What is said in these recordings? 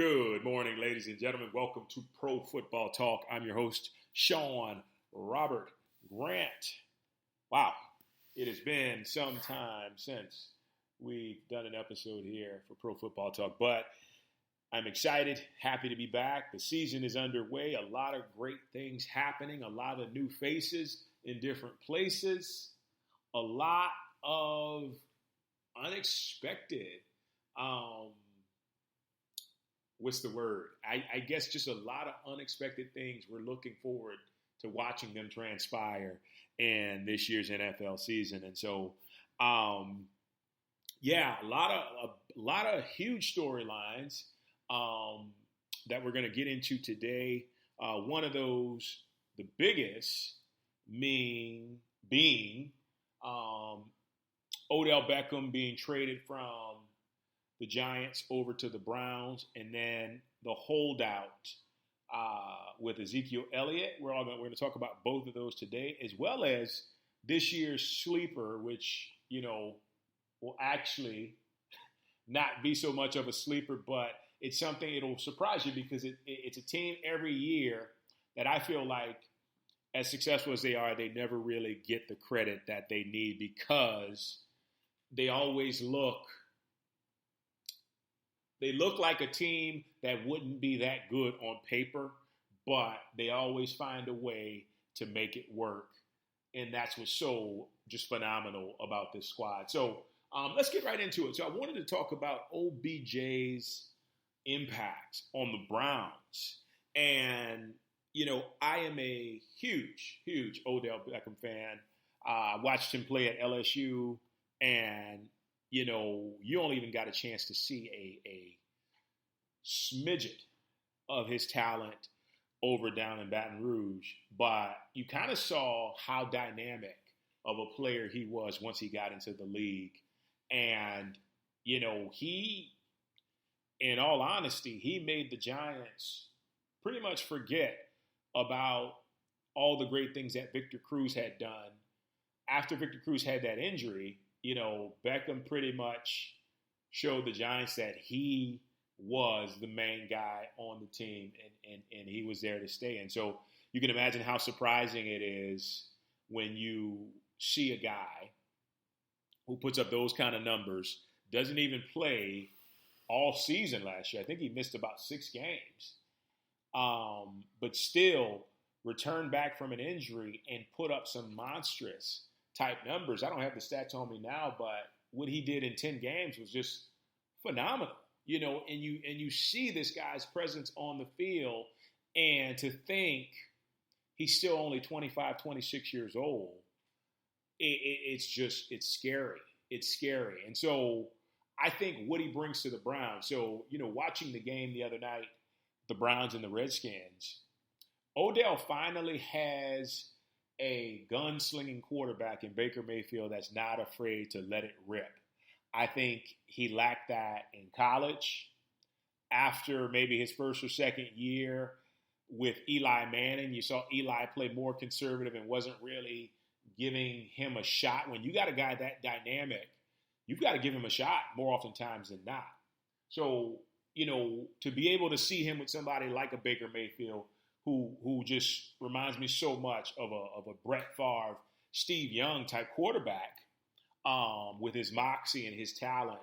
Good morning, ladies and gentlemen. Welcome to Pro Football Talk. I'm your host, Sean Robert Grant. Wow, it has been some time since we've done an episode here for Pro Football Talk, but I'm excited, happy to be back. The season is underway. A lot of great things happening, a lot of new faces in different places, a lot of unexpected what's the word? I guess just a lot of unexpected things. We're looking forward to watching them transpire in this year's NFL season. And so, a lot of huge storylines that we're going to get into today. One of those, the biggest, being Odell Beckham being traded from the Giants over to the Browns, and then the holdout with Ezekiel Elliott. We're going to talk about both of those today, as well as this year's sleeper, which, will actually not be so much of a sleeper, but it's something it'll surprise you because it's a team every year that I feel like, as successful as they are, they never really get the credit that they need because they always look like a team that wouldn't be that good on paper, but they always find a way to make it work. And that's what's so just phenomenal about this squad. So let's get right into it. So I wanted to talk about OBJ's impact on the Browns. And, I am a huge, huge Odell Beckham fan. I watched him play at LSU, and you only even got a chance to see a smidget of his talent over down in Baton Rouge, but you kind of saw how dynamic of a player he was once he got into the league. And, he, in all honesty, he made the Giants pretty much forget about all the great things that Victor Cruz had done. After Victor Cruz had that injury, Beckham pretty much showed the Giants that he was the main guy on the team and he was there to stay. And so you can imagine how surprising it is when you see a guy who puts up those kind of numbers, doesn't even play all season last year. I think he missed about 6 games, but still returned back from an injury and put up some monstrous type numbers. I don't have the stats on me now, but what he did in 10 games was just phenomenal, and you see this guy's presence on the field, and to think he's still only 25, 26 years old, it's scary. It's scary. And so I think what he brings to the Browns. So, watching the game the other night, the Browns and the Redskins, Odell finally has a gunslinging quarterback in Baker Mayfield that's not afraid to let it rip. I think he lacked that in college. After maybe his first or second year with Eli Manning, you saw Eli play more conservative and wasn't really giving him a shot. When you got a guy that dynamic, you've got to give him a shot more oftentimes than not. So, to be able to see him with somebody like a Baker Mayfield, who just reminds me so much of a Brett Favre, Steve Young type quarterback, with his moxie and his talent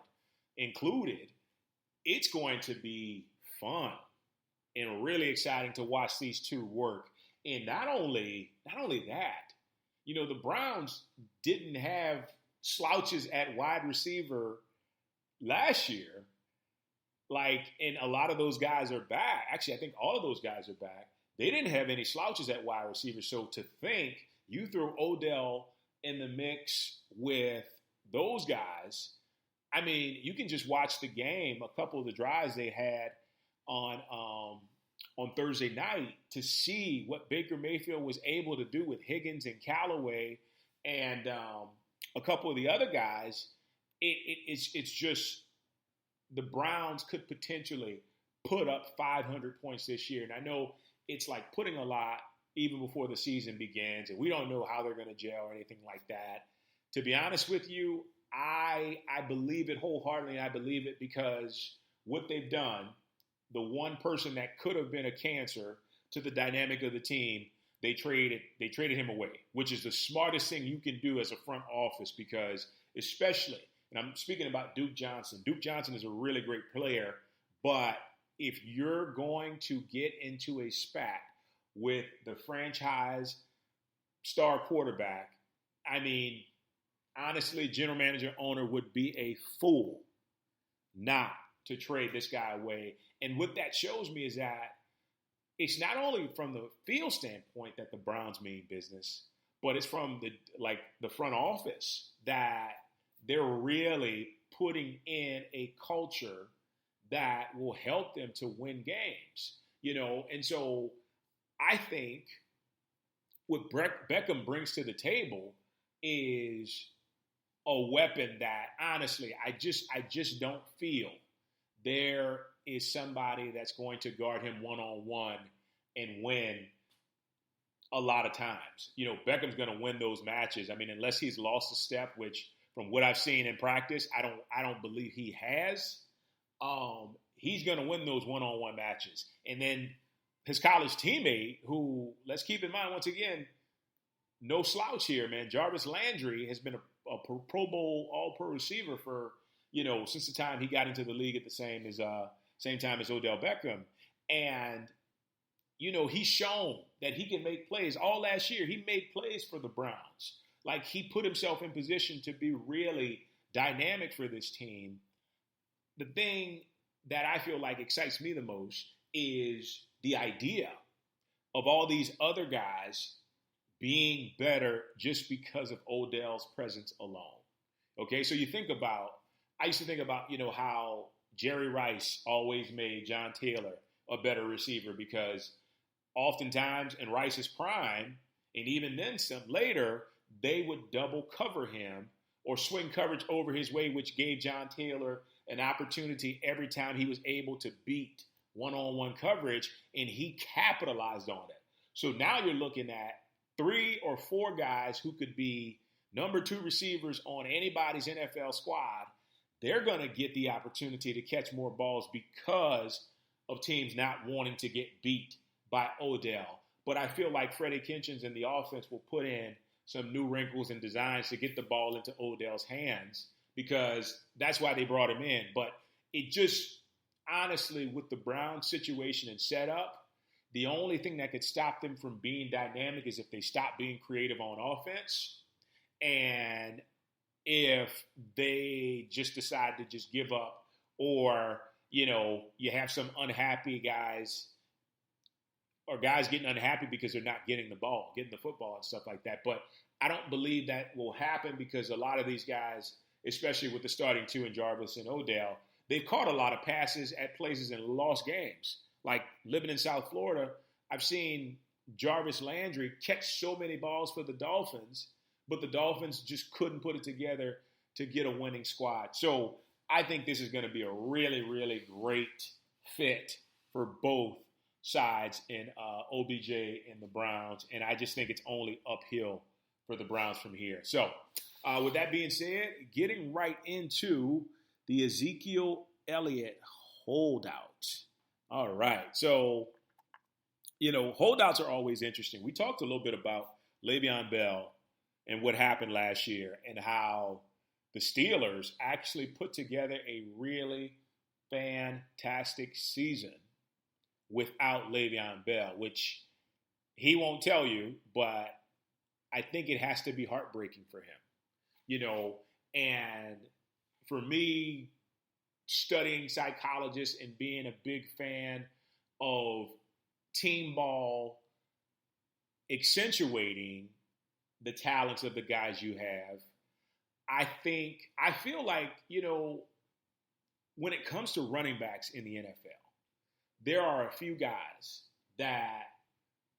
included, it's going to be fun and really exciting to watch these two work. And not only that, the Browns didn't have slouches at wide receiver last year. And a lot of those guys are back. Actually, I think all of those guys are back. They didn't have any slouches at wide receiver. So to think you throw Odell in the mix with those guys, I mean, you can just watch the game, a couple of the drives they had on Thursday night to see what Baker Mayfield was able to do with Higgins and Callaway and a couple of the other guys. It's just the Browns could potentially put up 500 points this year. And I know it's like putting a lot even before the season begins, and we don't know how they're going to gel or anything like that. To be honest with you, I believe it wholeheartedly. I believe it because what they've done the one person that could have been a cancer to the dynamic of the team, they traded him away, which is the smartest thing you can do as a front office, because especially, and I'm speaking about Duke Johnson. Duke Johnson is a really great player, but if you're going to get into a spat with the franchise star quarterback, I mean, honestly, general manager, owner would be a fool not to trade this guy away. And what that shows me is that it's not only from the field standpoint that the Browns mean business, but it's from the front office that they're really putting in a culture that will help them to win games, And so I think what Beckham brings to the table is a weapon that, honestly, I just don't feel there is somebody that's going to guard him one-on-one and win a lot of times. Beckham's going to win those matches. I mean, unless he's lost a step, which from what I've seen in practice, I don't believe he has. He's going to win those one-on-one matches. And then his college teammate, who, let's keep in mind, once again, no slouch here, man. Jarvis Landry has been a Pro Bowl All-Pro receiver for, since the time he got into the league at the same time as Odell Beckham. And, he's shown that he can make plays. All last year, he made plays for the Browns. Like, he put himself in position to be really dynamic for this team. The thing that I feel like excites me the most is the idea of all these other guys being better just because of Odell's presence alone. Okay, so I used to think about, how Jerry Rice always made John Taylor a better receiver, because oftentimes in Rice's prime, and even then some later, they would double cover him or swing coverage over his way, which gave John Taylor an opportunity every time he was able to beat one-on-one coverage, and he capitalized on it. So now you're looking at 3 or 4 guys who could be number 2 receivers on anybody's NFL squad. They're going to get the opportunity to catch more balls because of teams not wanting to get beat by Odell. But I feel like Freddie Kitchens and the offense will put in some new wrinkles and designs to get the ball into Odell's hands, because that's why they brought him in. But it just, honestly, with the Browns situation and setup, the only thing that could stop them from being dynamic is if they stop being creative on offense, and if they just decide to just give up, or, you have some unhappy guys, or guys getting unhappy because they're not getting the football and stuff like that. But I don't believe that will happen, because a lot of these guys, especially with the starting 2 in Jarvis and Odell, they've caught a lot of passes at places and lost games. Like living in South Florida, I've seen Jarvis Landry catch so many balls for the Dolphins, but the Dolphins just couldn't put it together to get a winning squad. So I think this is going to be a really, really great fit for both sides in OBJ and the Browns, and I just think it's only uphill for the Browns from here. So with that being said, getting right into the Ezekiel Elliott holdout. All right, so, holdouts are always interesting. We talked a little bit about Le'Veon Bell and what happened last year, and how the Steelers actually put together a really fantastic season without Le'Veon Bell, which he won't tell you, but I think it has to be heartbreaking for him, and for me, studying psychologists and being a big fan of team ball accentuating the talents of the guys you have, I feel like, when it comes to running backs in the NFL, there are a few guys that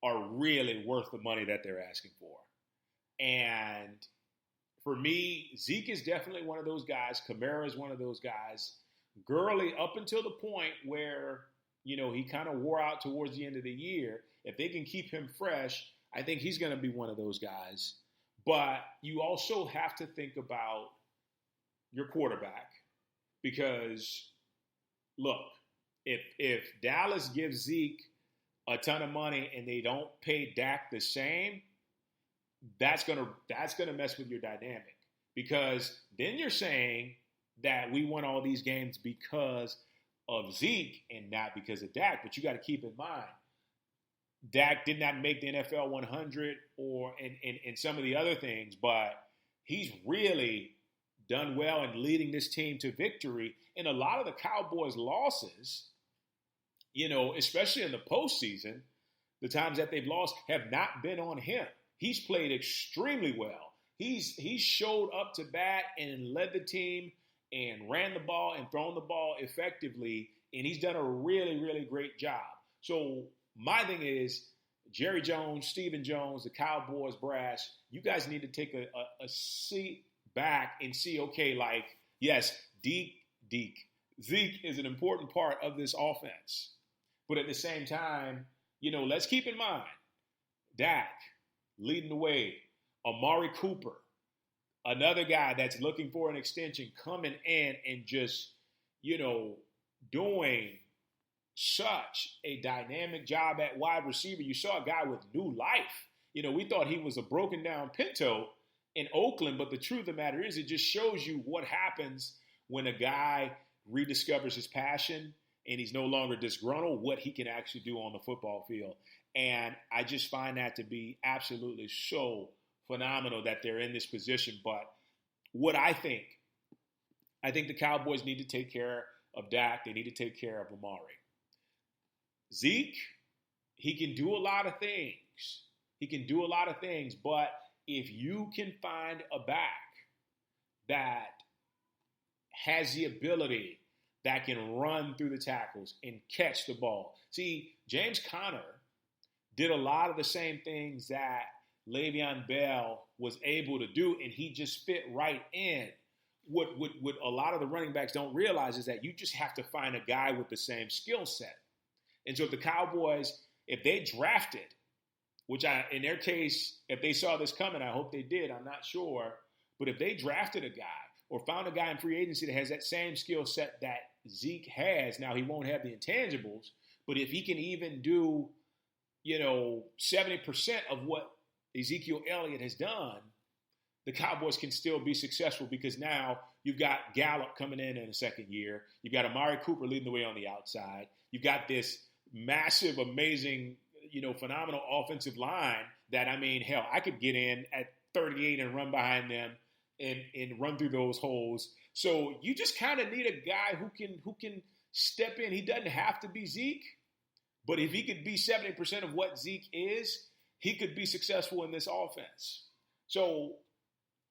are really worth the money that they're asking for. And for me, Zeke is definitely one of those guys. Kamara is one of those guys. Gurley, up until the point where, he kind of wore out towards the end of the year, if they can keep him fresh, I think he's going to be one of those guys. But you also have to think about your quarterback, because, look, if Dallas gives Zeke a ton of money and they don't pay Dak the same, that's gonna mess with your dynamic, because then you're saying that we won all these games because of Zeke and not because of Dak. But you got to keep in mind, Dak did not make the NFL 100 or in some of the other things, but he's really done well in leading this team to victory. And a lot of the Cowboys' losses, especially in the postseason, the times that they've lost have not been on him. He's played extremely well. He's showed up to bat and led the team and ran the ball and thrown the ball effectively, and he's done a really, really great job. So my thing is, Jerry Jones, Stephen Jones, the Cowboys brass, you guys need to take a seat back and see, okay, like, yes, Zeke is an important part of this offense. But at the same time, let's keep in mind, Dak leading the way, Amari Cooper, another guy that's looking for an extension, coming in and just, doing such a dynamic job at wide receiver. You saw a guy with new life. We thought he was a broken down Pinto in Oakland, but the truth of the matter is, it just shows you what happens when a guy rediscovers his passion and he's no longer disgruntled, what he can actually do on the football field. And I just find that to be absolutely so phenomenal that they're in this position. But what I think the Cowboys need to take care of Dak. They need to take care of Amari. Zeke, he can do a lot of things. But if you can find a back that has the ability, that can run through the tackles and catch the ball. See, James Conner did a lot of the same things that Le'Veon Bell was able to do, and he just fit right in. What a lot of the running backs don't realize is that you just have to find a guy with the same skill set. And so if the Cowboys, if they drafted, which in their case, if they saw this coming, I hope they did, I'm not sure, but if they drafted a guy or found a guy in free agency that has that same skill set that Zeke has, now he won't have the intangibles, but if he can even do, 70% of what Ezekiel Elliott has done, the Cowboys can still be successful, because now you've got Gallup coming in the second year. You've got Amari Cooper leading the way on the outside. You've got this massive, amazing, phenomenal offensive line that, hell, I could get in at 38 and run behind them and run through those holes. So you just kind of need a guy who can step in. He doesn't have to be Zeke, but if he could be 70% of what Zeke is, he could be successful in this offense. So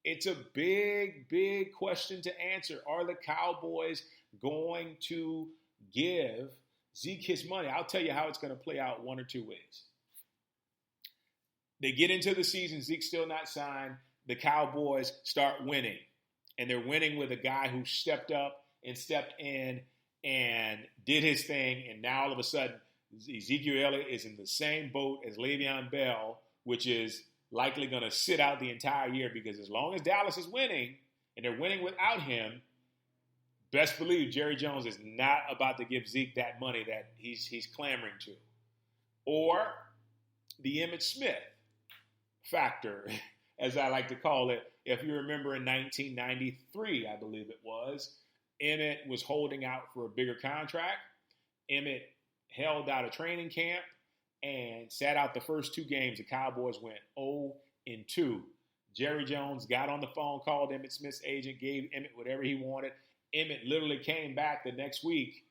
it's a big, big question to answer. Are the Cowboys going to give Zeke his money? I'll tell you how it's going to play out one or two ways. They get into the season, Zeke's still not signed. The Cowboys start winning, and they're winning with a guy who stepped up and stepped in and did his thing, and now all of a sudden Ezekiel Elliott is in the same boat as Le'Veon Bell, which is likely going to sit out the entire year, because as long as Dallas is winning, and they're winning without him, best believe Jerry Jones is not about to give Zeke that money that he's clamoring to. Or the Emmitt Smith factor, as I like to call it. If you remember in 1993, I believe it was, Emmitt was holding out for a bigger contract. Emmitt held out a training camp and sat out the first two games. The Cowboys went 0-2. Jerry Jones got on the phone, called Emmitt Smith's agent, gave Emmitt whatever he wanted. Emmitt literally came back the next week,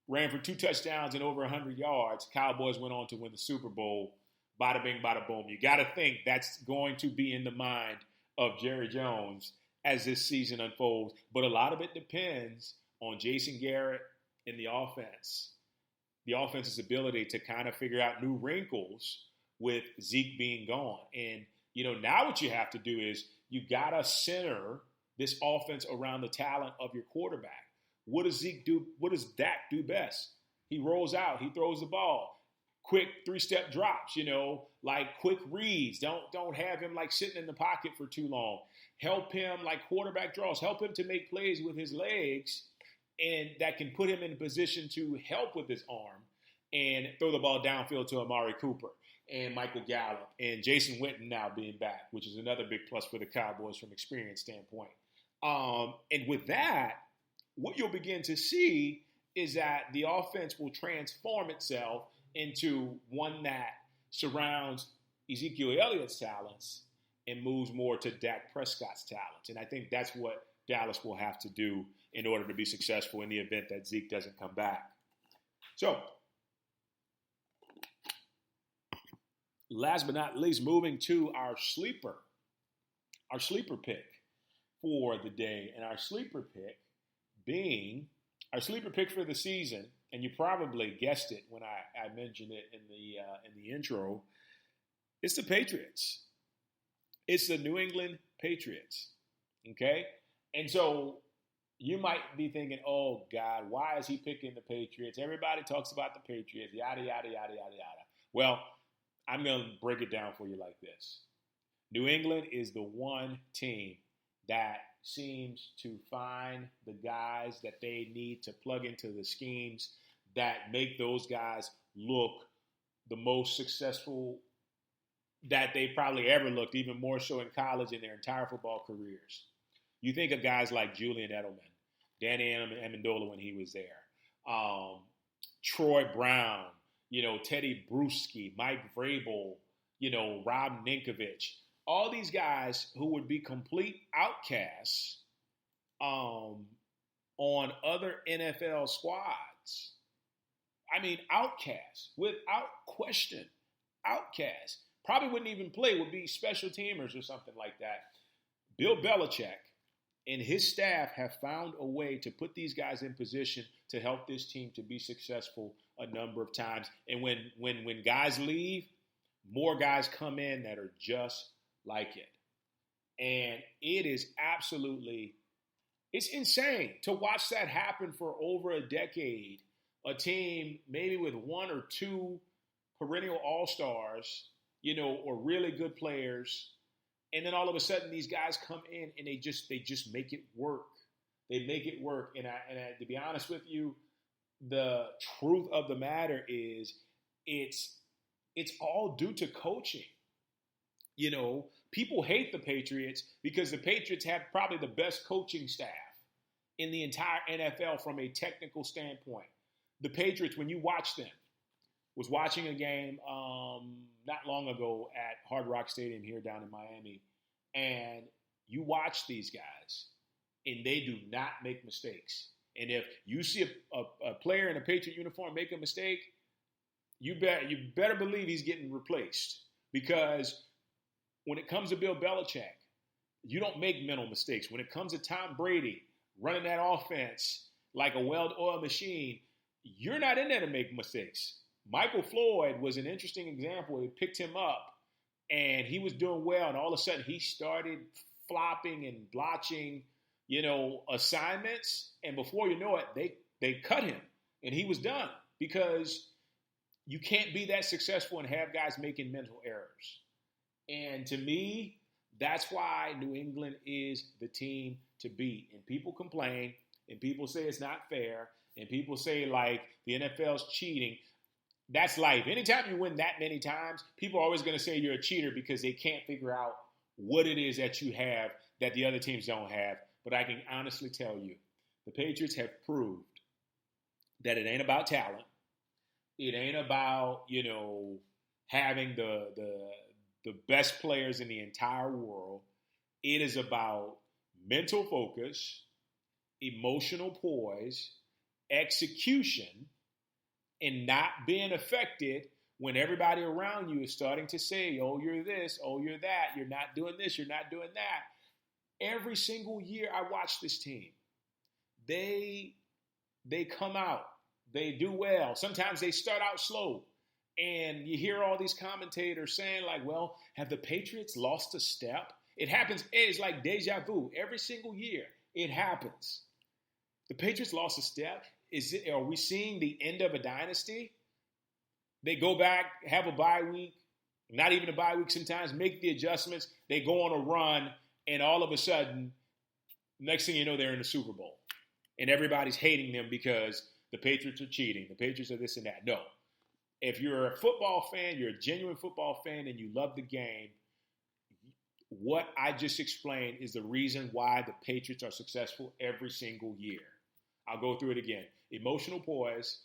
ran for 2 touchdowns and over 100 yards. Cowboys went on to win the Super Bowl. Bada bing, bada boom. You got to think that's going to be in the mind of Jerry Jones as this season unfolds. But a lot of it depends on Jason Garrett and the offense. The offense's ability to kind of figure out new wrinkles with Zeke being gone. And, now what you have to do is you got to center this offense around the talent of your quarterback. What does Zeke do? What does Dak do best? He rolls out. He throws the ball. Quick 3-step drops, like quick reads. Don't have him like sitting in the pocket for too long. Help him like quarterback draws. Help him to make plays with his legs and that can put him in a position to help with his arm and throw the ball downfield to Amari Cooper and Michael Gallup and Jason Witten now being back, which is another big plus for the Cowboys from experience standpoint. And with that, what you'll begin to see is that the offense will transform itself into one that surrounds Ezekiel Elliott's talents and moves more to Dak Prescott's talents. And I think that's what Dallas will have to do in order to be successful in the event that Zeke doesn't come back. So, last but not least, moving to our sleeper pick for the day. And our sleeper pick being our sleeper pick for the season, and you probably guessed it when I mentioned it in the intro, it's the Patriots. It's the New England Patriots. Okay? And so you might be thinking, oh, God, why is he picking the Patriots? Everybody talks about the Patriots, yada, yada, yada, yada, yada. Well, I'm going to break it down for you like this. New England is the one team that seems to find the guys that they need to plug into the schemes that make those guys look the most successful that they probably ever looked, even more so in college in their entire football careers. You think of guys like Julian Edelman, Danny Amendola when he was there, Troy Brown, Teddy Bruschi, Mike Vrabel, Rob Ninkovich. All these guys who would be complete outcasts on other NFL squads. I mean, outcasts, without question, outcasts. Probably wouldn't even play, would be special teamers or something like that. Bill Belichick and his staff have found a way to put these guys in position to help this team to be successful a number of times. And when guys leave, more guys come in that are just like it. And it is it's insane to watch that happen for over a decade. A team maybe with one or two perennial all-stars, or really good players. And then all of a sudden these guys come in and they just make it work. They make it work. And to be honest with you, the truth of the matter is it's all due to coaching. People hate the Patriots because the Patriots have probably the best coaching staff in the entire NFL from a technical standpoint. The Patriots, when you watch them, was watching a game not long ago at Hard Rock Stadium here down in Miami, and you watch these guys, and they do not make mistakes. And if you see a player in a Patriot uniform make a mistake, you better believe he's getting replaced. Because when it comes to Bill Belichick, you don't make mental mistakes. When it comes to Tom Brady running that offense like a well-oiled machine, you're not in there to make mistakes. Michael Floyd was an interesting example. They picked him up, and he was doing well, and all of a sudden he started flopping and blotching, assignments, and before you know it, they cut him, and he was done because you can't be that successful and have guys making mental errors. And to me, that's why New England is the team to beat. And people complain, and people say it's not fair, and people say, like, the NFL's cheating. That's life. Anytime you win that many times, people are always going to say you're a cheater because they can't figure out what it is that you have that the other teams don't have. But I can honestly tell you, the Patriots have proved that it ain't about talent. It ain't about, having the best players in the entire world. It is about mental focus, emotional poise, execution, and not being affected when everybody around you is starting to say, oh, you're this, oh, you're that, you're not doing this, you're not doing that. Every single year I watch this team. They come out. They do well. Sometimes they start out slow. And you hear all these commentators saying, like, well, have the Patriots lost a step? It happens. It's like deja vu. Every single year it happens. The Patriots lost a step. Are we seeing the end of a dynasty? They go back, have a bye week, not even a bye week sometimes, make the adjustments. They go on a run, and all of a sudden, next thing you know, they're in the Super Bowl. and everybody's hating them because the Patriots are cheating. The Patriots are this and that. No. If you're a football fan, you're a genuine football fan, and you love the game, what I just explained is the reason why the Patriots are successful every single year. I'll go through it again. Emotional poise,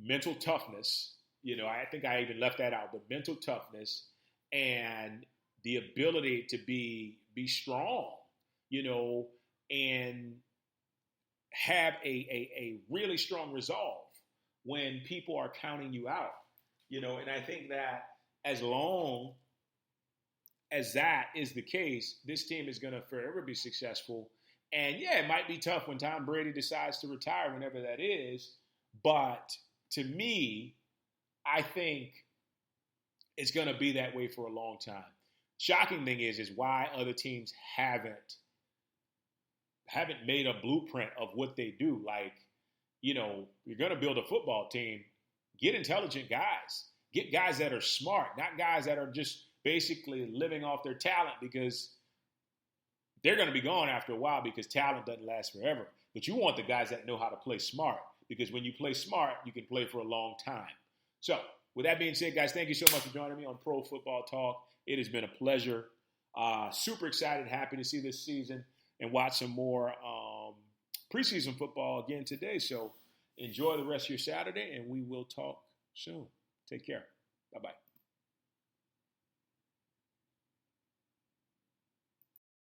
mental toughness. I think I even left that out, but mental toughness and the ability to be strong, and have a really strong resolve when people are counting you out, and I think that as long as that is the case, this team is going to forever be successful. And yeah, it might be tough when Tom Brady decides to retire, whenever that is, but to me, I think it's going to be that way for a long time. Shocking thing is why other teams haven't made a blueprint of what they do. Like, you're going to build a football team, get intelligent guys. Get guys that are smart, not guys that are just basically living off their talent, because they're going to be gone after a while because talent doesn't last forever. But you want the guys that know how to play smart, because when you play smart, you can play for a long time. So, with that being said, guys, thank you so much for joining me on Pro Football Talk. It has been a pleasure. Super excited, happy to see this season and watch some more preseason football again today. So enjoy the rest of your Saturday, and we will talk soon. Take care. Bye-bye.